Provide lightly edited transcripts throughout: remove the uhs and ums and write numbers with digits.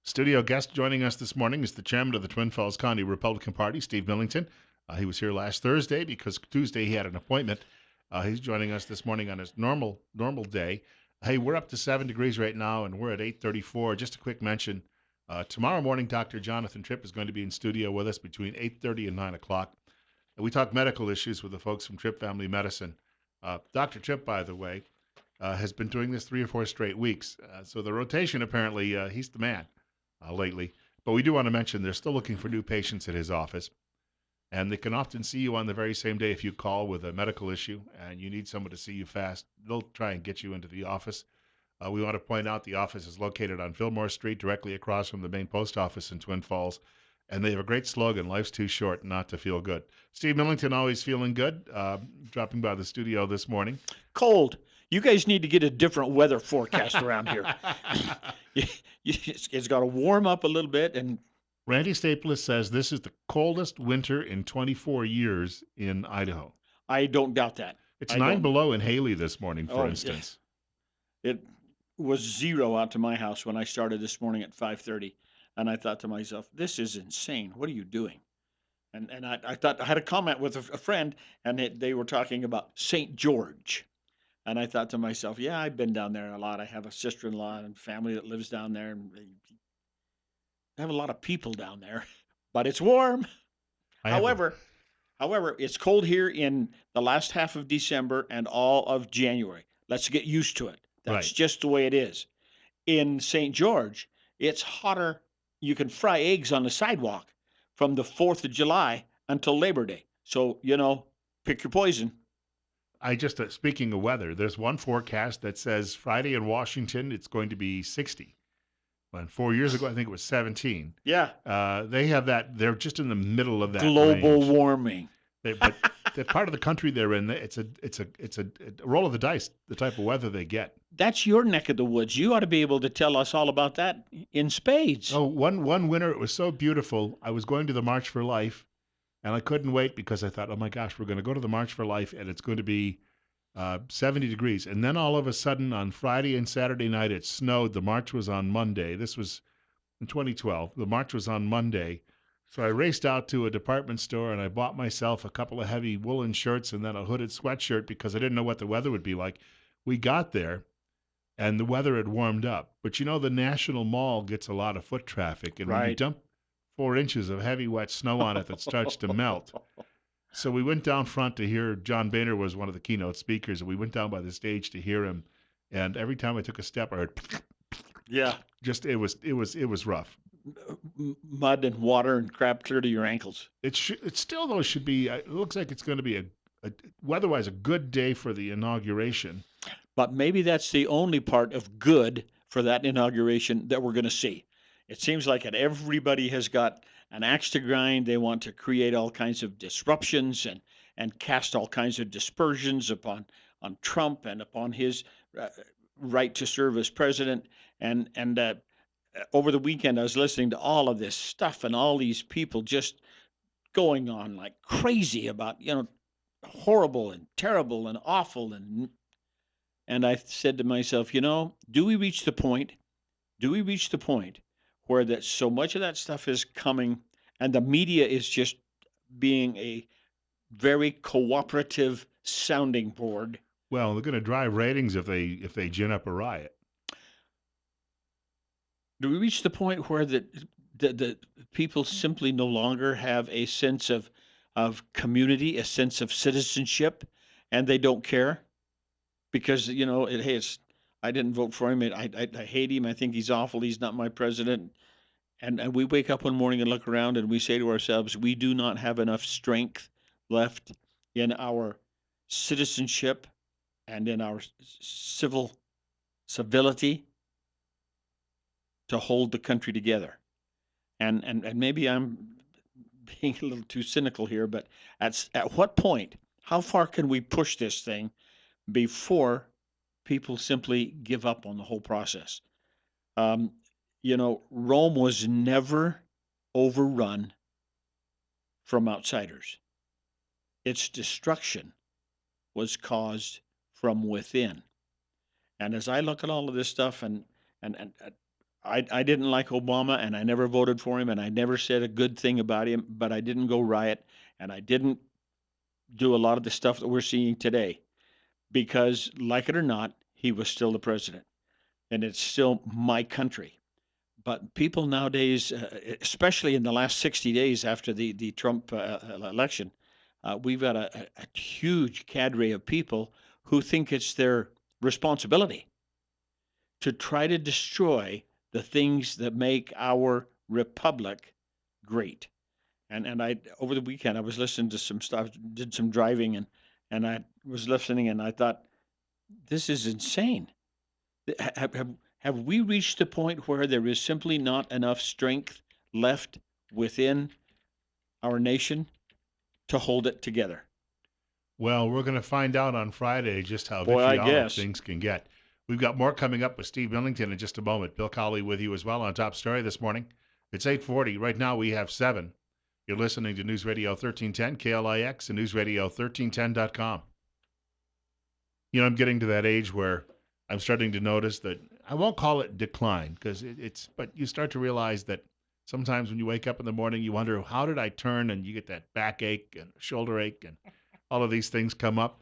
Studio guest joining us this morning is the chairman of the Twin Falls County Republican Party, Steve Millington. He was here last Thursday because Tuesday he had an appointment. He's joining us this morning on his normal day. Hey, we're up to 7 degrees right now, and we're at 8:34. Just a quick mention: tomorrow morning, Dr. Jonathan Tripp is going to be in studio with us between 8:30 and 9 o'clock. And we talk medical issues with the folks from Tripp Family Medicine. Dr. Tripp, by the way, has been doing this 3 or 4 straight weeks. So the rotation, apparently, he's the man lately. But we do want to mention they're still looking for new patients at his office. And they can often see you on the very same day if you call with a medical issue and you need someone to see you fast. They'll try and get you into the office. We want to point out the office is located on Fillmore Street, directly across from the main post office in Twin Falls. And they have a great slogan: life's too short not to feel good. Steve Millington, always feeling good, dropping by the studio this morning. Cold. You guys need to get a different weather forecast around here. It's got to warm up a little bit. And Randy Staples says this is the coldest winter in 24 years in Idaho. I don't doubt that. It's 9 below in Haley this morning, for Oh, instance. It was 0 out to my house when I started this morning at 5:30, and I thought to myself, "This is insane. What are you doing?" And I thought I had a comment with a friend, and they were talking about St. George, and I thought to myself, "Yeah, I've been down there a lot. I have a sister-in-law and family that lives down there, and I have a lot of people down there, but it's warm." However, it's cold here in the last half of December and all of January. Let's get used to it. That's Right. just the way it is. In St. George, it's hotter. You can fry eggs on the sidewalk from the 4th of July until Labor Day. So, pick your poison. Speaking of weather, there's one forecast that says Friday in Washington, it's going to be 60. And 4 years ago, I think it was 17. Yeah. They have that. They're just in the middle of that Global range. warming. But the part of the country they're in, it's a roll of the dice, the type of weather they get. That's your neck of the woods. You ought to be able to tell us all about that in spades. Oh, one winter, it was so beautiful. I was going to the March for Life, and I couldn't wait because I thought, oh my gosh, we're going to go to the March for Life, and it's going to be 70 degrees. And then all of a sudden on Friday and Saturday night, it snowed. The March was on Monday. This was in 2012. The March was on Monday. So I raced out to a department store and I bought myself a couple of heavy woolen shirts and then a hooded sweatshirt because I didn't know what the weather would be like. We got there and the weather had warmed up. But the National Mall gets a lot of foot traffic. And when you dump 4 inches of heavy, wet snow on it that starts to melt. So we went down front to hear. John Boehner was one of the keynote speakers, and we went down by the stage to hear him. And every time I took a step, I heard, Yeah. just it was rough. Mud and water and crap clear to your ankles. It still though should be. It looks like it's going to be a weather-wise a good day for the inauguration. But maybe that's the only part of good for that inauguration that we're going to see. It seems like that everybody has got an axe to grind. They want to create all kinds of disruptions and cast all kinds of dispersions on Trump and upon his uh, right to serve as president. And over the weekend, I was listening to all of this stuff and all these people just going on like crazy about horrible and terrible and awful. And I said to myself, do we reach the point? Do we reach the point where that so much of that stuff is coming, and the media is just being a very cooperative sounding board? Well, they're going to drive ratings if they gin up a riot. Do we reach the point where the people simply no longer have a sense of community, a sense of citizenship, and they don't care? Because hey, I didn't vote for him. I hate him. I think he's awful. He's not my president. And we wake up one morning and look around and we say to ourselves, we do not have enough strength left in our citizenship and in our civility to hold the country together. And maybe I'm being a little too cynical here, but at what point, how far can we push this thing before people simply give up on the whole process? Rome was never overrun from outsiders. Its destruction was caused from within. And as I look at all of this stuff, and I didn't like Obama, and I never voted for him, and I never said a good thing about him, but I didn't go riot, and I didn't do a lot of the stuff that we're seeing today because, like it or not, he was still the president, and it's still my country. But people nowadays, especially in the last 60 days after the Trump election, we've got a huge cadre of people who think it's their responsibility to try to destroy the things that make our republic great. And I over the weekend I was listening to some stuff, did some driving, and I was listening, and I thought this is insane. Have we reached a point where there is simply not enough strength left within our nation to hold it together? Well, we're going to find out on Friday just how Boy, I vitriolic guess. things can get. We've got more coming up with Steve Millington in just a moment. Bill Colley with you as well on Top Story this morning. It's 8:40. Right now we have 7. You're listening to News Radio 1310 KLIX and News Radio 1310.com. I'm getting to that age where I'm starting to notice that I won't call it decline because but you start to realize that sometimes when you wake up in the morning, you wonder, how did I turn? And you get that backache and shoulder ache and all of these things come up.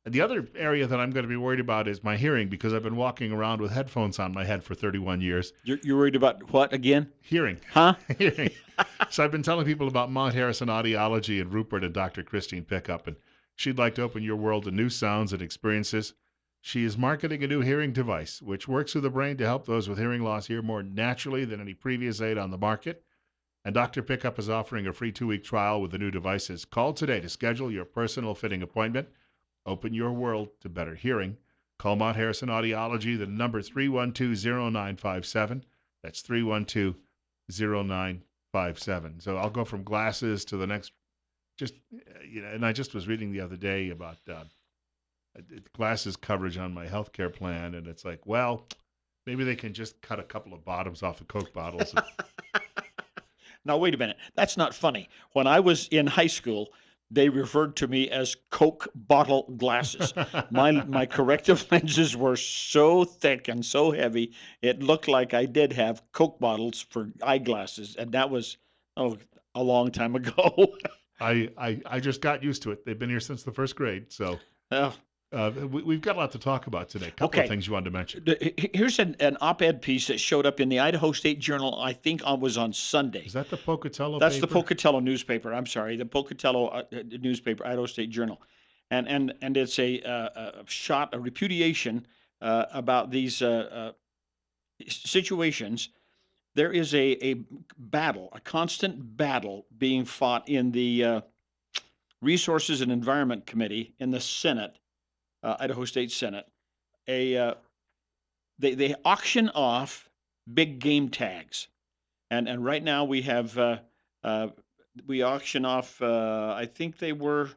And the other area that I'm going to be worried about is my hearing because I've been walking around with headphones on my head for 31 years. You're worried about what again? Hearing. Huh? Hearing. So I've been telling people about Mount Harrison Audiology and Rupert and Dr. Christine Pickup, and she'd like to open your world to new sounds and experiences. She is marketing a new hearing device which works with the brain to help those with hearing loss hear more naturally than any previous aid on the market. And Dr. Pickup is offering a free 2-week trial with the new devices. Call today to schedule your personal fitting appointment. Open your world to better hearing. Call Mount Harrison Audiology, the number 312-0957. That's 312-0957. So I'll go from glasses to the next. And I just was reading the other day about glasses coverage on my healthcare plan, and it's like, well, maybe they can just cut a couple of bottoms off the Coke bottles. Now, wait a minute. That's not funny. When I was in high school, they referred to me as Coke bottle glasses. My corrective lenses were so thick and so heavy, it looked like I did have Coke bottles for eyeglasses, and that was oh a long time ago. I just got used to it. They've been here since the first grade, so Uh, we've got a lot to talk about today. A couple of okay, things you wanted to mention. here's an op-ed piece that showed up in the Idaho State Journal. I think was on Is Sunday. that the Pocatello That's the paper? Pocatello newspaper. I'm sorry, the Pocatello newspaper, Idaho State Journal, and it's a shot, a repudiation about these situations. There is a battle, a constant battle being fought in the Resources and Environment Committee in the Senate, Idaho State Senate. A They auction off big game tags, and right now uh, we auction off. I think they were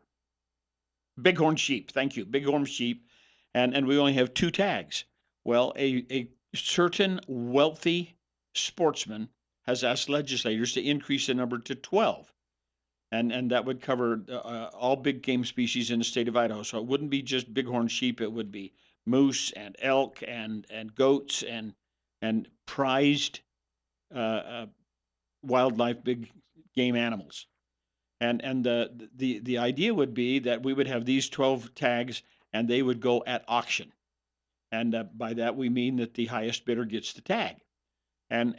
bighorn sheep. Thank you, bighorn sheep, and we only have two tags. Well, a certain wealthy sportsman has asked legislators to increase the number to 12, and that would cover all big game species in the state of Idaho. So it wouldn't be just bighorn sheep; it would be moose and elk and goats and prized uh, uh, wildlife, big game animals. And the idea would be that we would have these 12 tags, and they would go at auction. And by that we mean that the highest bidder gets the tag. And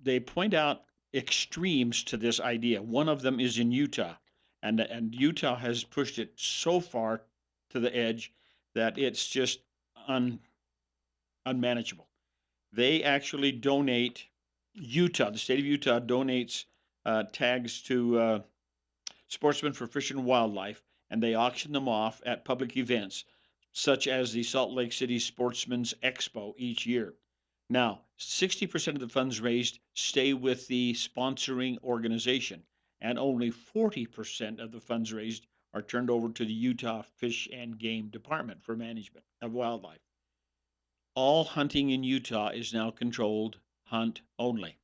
they point out extremes to this idea. One of them is in Utah, and Utah has pushed it so far to the edge that it's just un, unmanageable. They actually donate. Utah, the state of Utah, donates tags to sportsmen for fish and wildlife, and they auction them off at public events, such as the Salt Lake City Sportsman's Expo each year. Now, 60% of the funds raised stay with the sponsoring organization, and only 40% of the funds raised are turned over to the Utah Fish and Game Department for management of wildlife. All hunting in Utah is now controlled hunt only.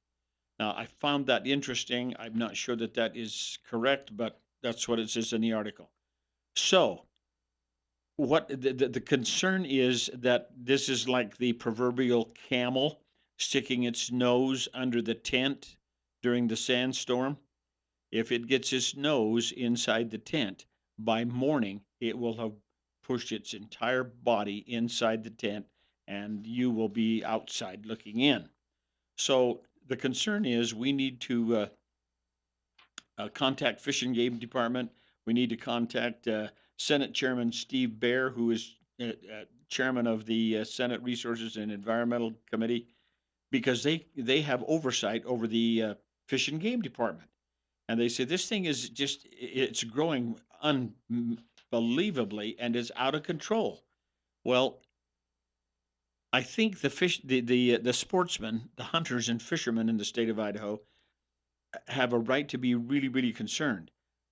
Now, I found that interesting. I'm not sure that that is correct, but that's what it says in the article. So, what the concern is that this is like the proverbial camel sticking its nose under the tent during the sandstorm. If it gets its nose inside the tent, by morning it will have pushed its entire body inside the tent and you will be outside looking in. So the concern is we need to contact Fish and Game Department. We need to contact Senate Chairman Steve Bear, who is chairman of the Senate Resources and Environmental Committee, because they have oversight over the Fish and Game Department. And they say this thing is just it's growing unbelievably and is out of control. Well, I think the sportsmen, the hunters and fishermen in the state of Idaho have a right to be really, really concerned.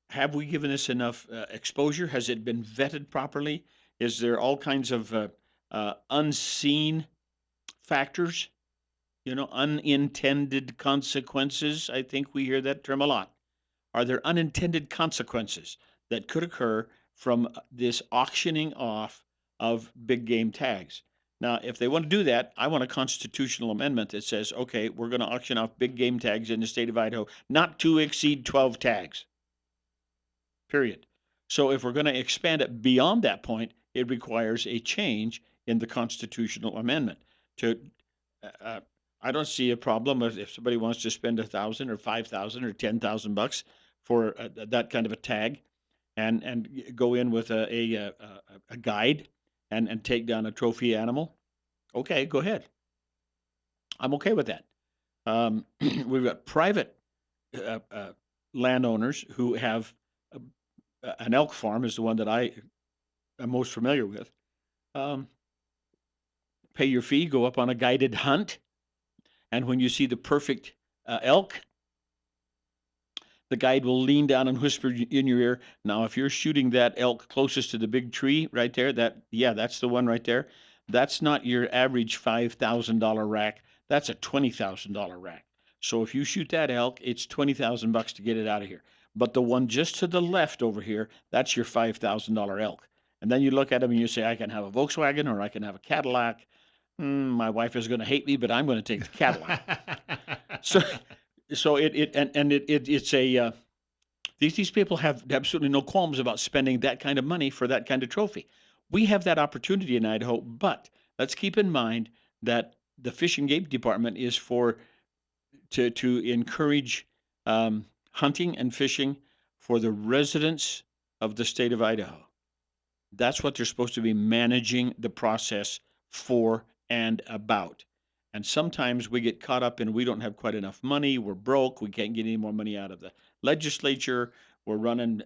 Have we given this enough exposure? Has it been vetted properly? Is there all kinds of unseen factors, unintended consequences? I think we hear that term a lot. Are there unintended consequences that could occur from this auctioning off of big game tags? Now, if they want to do that, I want a constitutional amendment that says, okay, we're going to auction off big game tags in the state of Idaho, not to exceed 12 tags, period. So if we're going to expand it beyond that point, it requires a change in the constitutional amendment. To uh, I don't see a problem if somebody wants to spend 1,000 or 5,000 or 10,000 bucks for that kind of a tag, and go in with a guide and take down a trophy animal. Okay, go ahead. I'm okay with that. We've got private uh, uh, landowners who have an elk farm is the one that I am most familiar with. Um, Pay your fee, go up on a guided hunt, and when you see the perfect elk, the guide will lean down and whisper in your ear. Now, if you're shooting that elk closest to the big tree right there, that's the one right there. That's not your average $5,000 rack. That's a $20,000 rack. So if you shoot that elk, it's 20,000 bucks to get it out of here. But the one just to the left over here, that's your $5,000 elk. And then you look at them and you say, I can have a Volkswagen or I can have a Cadillac. My wife is going to hate me, but I'm going to take the Cadillac. So so it's a these people have absolutely no qualms about spending that kind of money for that kind of trophy. We have that opportunity in Idaho, but let's keep in mind that the Fish and Game Department is for to encourage hunting and fishing for the residents of the state of Idaho. That's what they're supposed to be managing the process for and about. And sometimes we get caught up in we don't have quite enough money, we're broke, we can't get any more money out of the legislature, we're running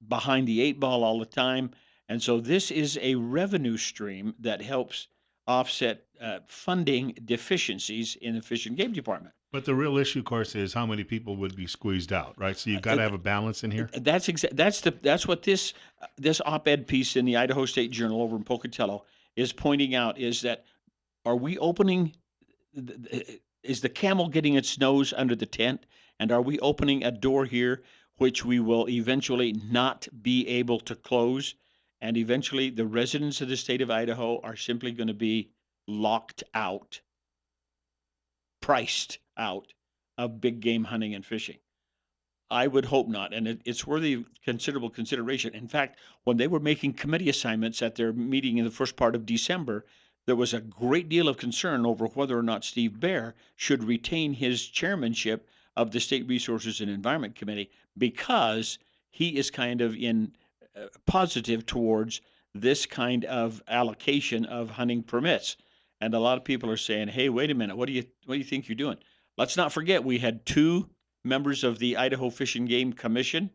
behind the eight ball all the time. And so this is a revenue stream that helps offset funding deficiencies in the Fish and Game Department. But the real issue, of course, is how many people would be squeezed out, right? So you've got Uh, to have a balance in here. that's what this op-ed piece in the Idaho State Journal over in Pocatello is pointing out is that are we opening is the camel getting its nose under the tent, and are we opening a door here which we will eventually not be able to close, and eventually the residents of the state of Idaho are simply going to be locked out, priced out of big game hunting and fishing? I would hope not, and it's worthy of considerable consideration. In fact, when they were making committee assignments at their meeting in the first part of December, there was a great deal of concern over whether or not Steve Bear should retain his chairmanship of the State Resources and Environment Committee because he is kind of in positive towards this kind of allocation of hunting permits. And a lot of people are saying, "Hey, wait a minute, what do you think you're doing?" Let's not forget we had two members of the Idaho Fish and Game Commission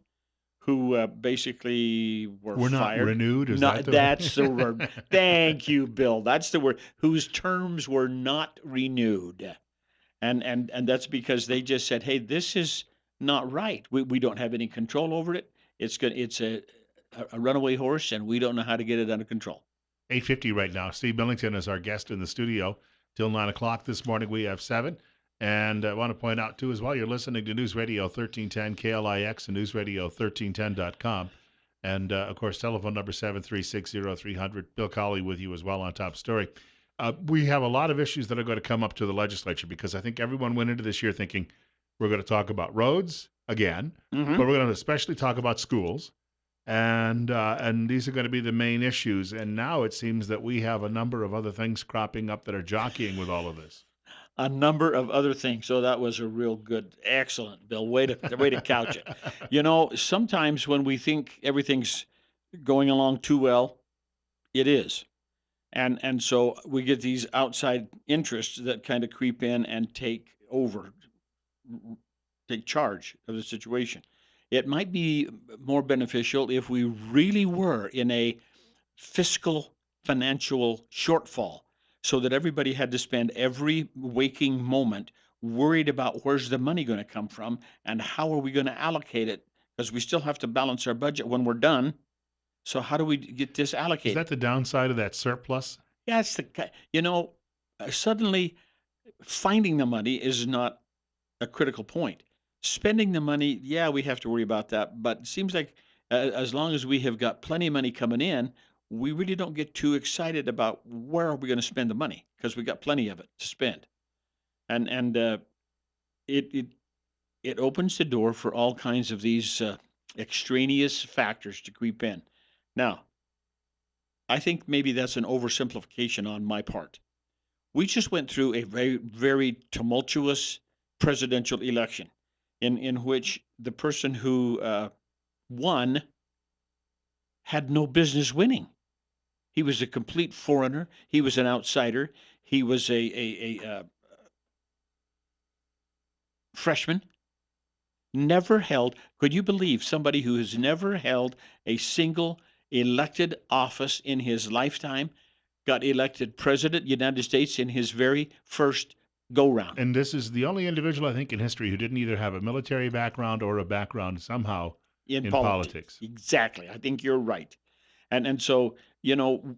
who basically were We're not fired. renewed. Is that Not the? that's the word. Thank you, Bill. That's the word. Whose terms were not renewed, and that's because they just said, "Hey, this is not right. We don't have any control over it. It's a runaway horse, and we don't know how to get it under control." 8:50 right now. Steve Millington is our guest in the studio till 9 o'clock this morning. We have 7. And I want to point out, too, as well, you're listening to News Radio 1310 KLIX and newsradio1310.com. And, of course, telephone number 7360300. Bill Colley with you as well on Top Story. We have a lot of issues that are going to come up to the legislature because I think everyone went into this year thinking we're going to talk about roads again, Hmm. but we're going to especially talk about schools, and these are going to be the main issues. And now it seems that we have a number of other things cropping up that are jockeying with all of this. A number of other things. So that was a real good, excellent, Bill. Way to couch it. You know, sometimes when we think everything's going along too well, it is. And so we get these outside interests that kind of creep in and take charge of the situation. It might be more beneficial if we really were in a fiscal financial shortfall so that everybody had to spend every waking moment worried about where's the money going to come from and how are we going to allocate it, because we still have to balance our budget when we're done. So how do we get this Is that allocated? the downside of that surplus? Yeah, it's suddenly finding the money is not a critical point. Spending the money, yeah, we have to worry about that. But it seems like as long as we have got plenty of money coming in, we really don't get too excited about where are we going to spend the money because we got plenty of it to spend. And it it it opens the door for all kinds of these extraneous factors to creep in. Now, I think maybe that's an oversimplification on my part. We just went through a very tumultuous presidential election in which the person who won had no business winning. He was a complete foreigner. He was an outsider. He was a freshman. Never held. Could you believe somebody who has never held a single elected office in his lifetime got elected president of the United States in his very first go round And this is the only individual I think in history who didn't either have a military background or a background somehow in in politics? politics. Exactly. I think you're right. And so, you know,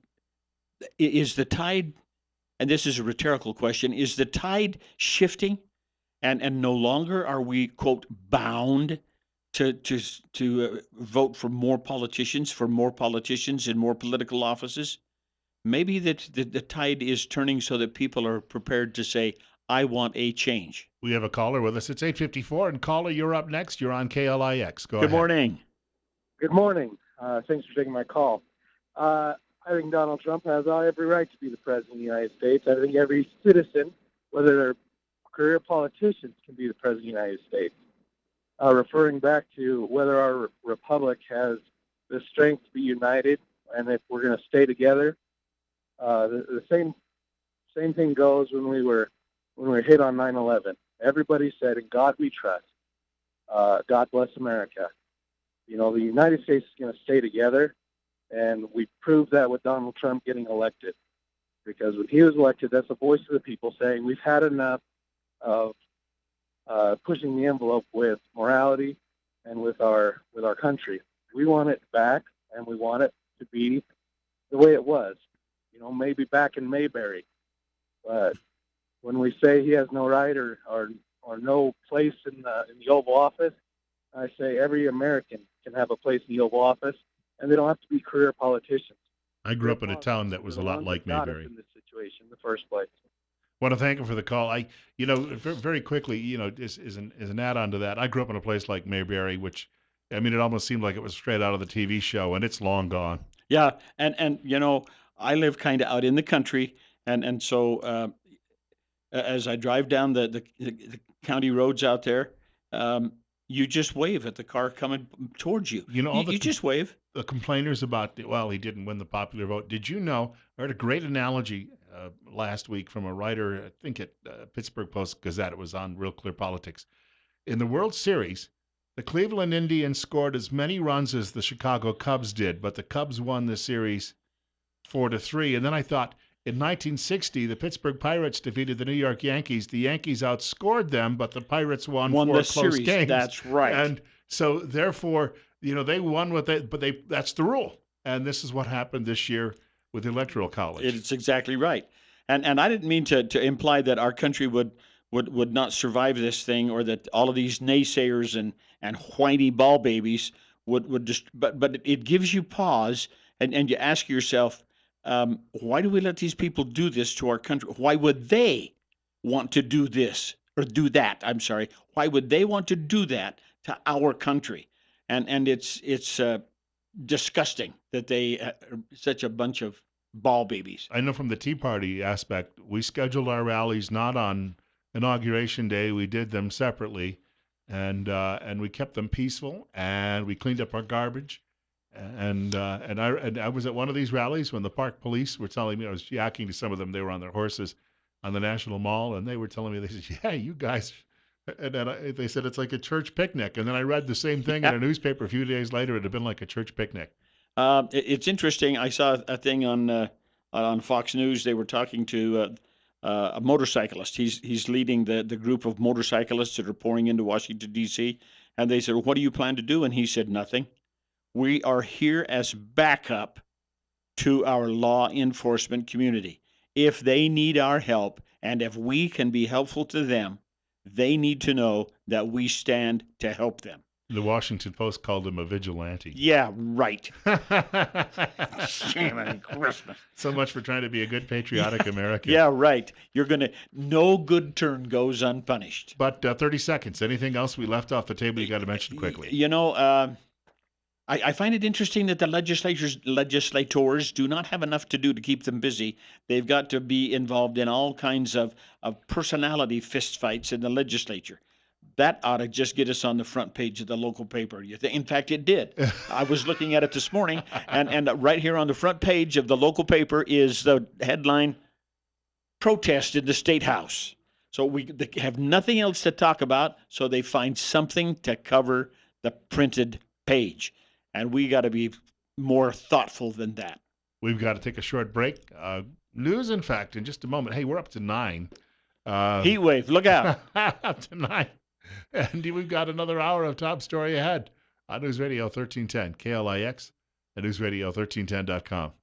is the tide, and this is a rhetorical question, is the tide shifting, and no longer are we, quote, bound to vote for more politicians in more political offices? Maybe that the tide is turning so that people are prepared to say, I want a change. We have a caller with us. It's 8:54, and caller, you're up next. You're on KLIX. Go Good ahead. morning. Good morning. Thanks for taking my call. I think Donald Trump has every right to be the president of the United States. I think every citizen, whether they're career politicians, can be the president of the United States. Referring back to whether our republic has the strength to be united and if we're going to stay together, the same thing goes when we were hit on 9/11. Everybody said, "In God we trust." God bless America. You know, the United States is going to stay together, and we proved that with Donald Trump getting elected. Because when he was elected, that's the voice of the people saying we've had enough of pushing the envelope with morality and with our country. We want it back, and we want it to be the way it was. You know, maybe back in Mayberry, but when we say he has no right or no place in the Oval Office, I say every American can have a place in the Oval Office, and they don't have to be career politicians. I grew Career up in a town that politicians are was the a lot ones like that got us Mayberry. in this situation in the first place. Want to thank him for the call. Very quickly, just as an add-on to that, I grew up in a place like Mayberry, which, I mean, it almost seemed like it was straight out of the TV show, and it's long gone. Yeah, and I live kind of out in the country, and so as I drive down the county roads out there, um, you just wave at the car coming towards you. You know, You, all you just wave. the complainers about, well, he didn't win the popular vote. Did you know? I heard a great analogy last week from a writer, I think at Pittsburgh Post Gazette. It was on Real Clear Politics. In the World Series, the Cleveland Indians scored as many runs as the Chicago Cubs did, but the Cubs won the series 4-3. And then I thought, in 1960, the Pittsburgh Pirates defeated the New York Yankees. The Yankees outscored them, but the Pirates won Won four the close series. games. That's right. And so, therefore, they won that's the rule. And this is what happened this year with the Electoral College. It's exactly right. And I didn't mean to imply that our country would not survive this thing, or that all of these naysayers and whiny ball babies would just, but it gives you pause, and you ask yourself, Why do we let these people do this to our country? Why would they want to do this or do that? I'm sorry. Why would they want to do that to our country? And it's disgusting that they are such a bunch of ball babies. I know from the Tea Party aspect, we scheduled our rallies not on Inauguration Day. We did them separately, and we kept them peaceful, and we cleaned up our garbage. And I was at one of these rallies when the park police were telling me, I was yakking to some of them. They were on their horses on the National Mall, and they were telling me, they said, "Yeah, you guys." And then they said it's like a church picnic. And then I read the same thing in Yeah. a newspaper a few days later. It had been like a church picnic. It's interesting. I saw a thing on Fox News. They were talking to a motorcyclist. He's leading the group of motorcyclists that are pouring into Washington D.C. And they said, "What do you plan to do?" And he said, "Nothing. We are here as backup to our law enforcement community. If they need our help and if we can be helpful to them, they need to know that we stand to help them." The Washington Post called him a vigilante. Yeah, right. Jiminy Christmas. So much for trying to be a good patriotic American. Yeah, right. No good turn goes unpunished. But 30 seconds. Anything else we left off the table you got to mention quickly? You know, I find it interesting that the legislators do not have enough to do to keep them busy. They've got to be involved in all kinds of personality fistfights in the legislature. That ought to just get us on the front page of the local paper. In fact, it did. I was looking at it this morning, and right here on the front page of the local paper is the headline, "Protest in the State House." So they have nothing else to talk about, so they find something to cover the printed page. And we got to be more thoughtful than that. We've got to take a short break. News, in fact, in just a moment. Hey, we're up to 9. Heat wave, look out. Up to 9. And we've got another hour of top story ahead on News Radio 1310, KLIX, and newsradio1310.com.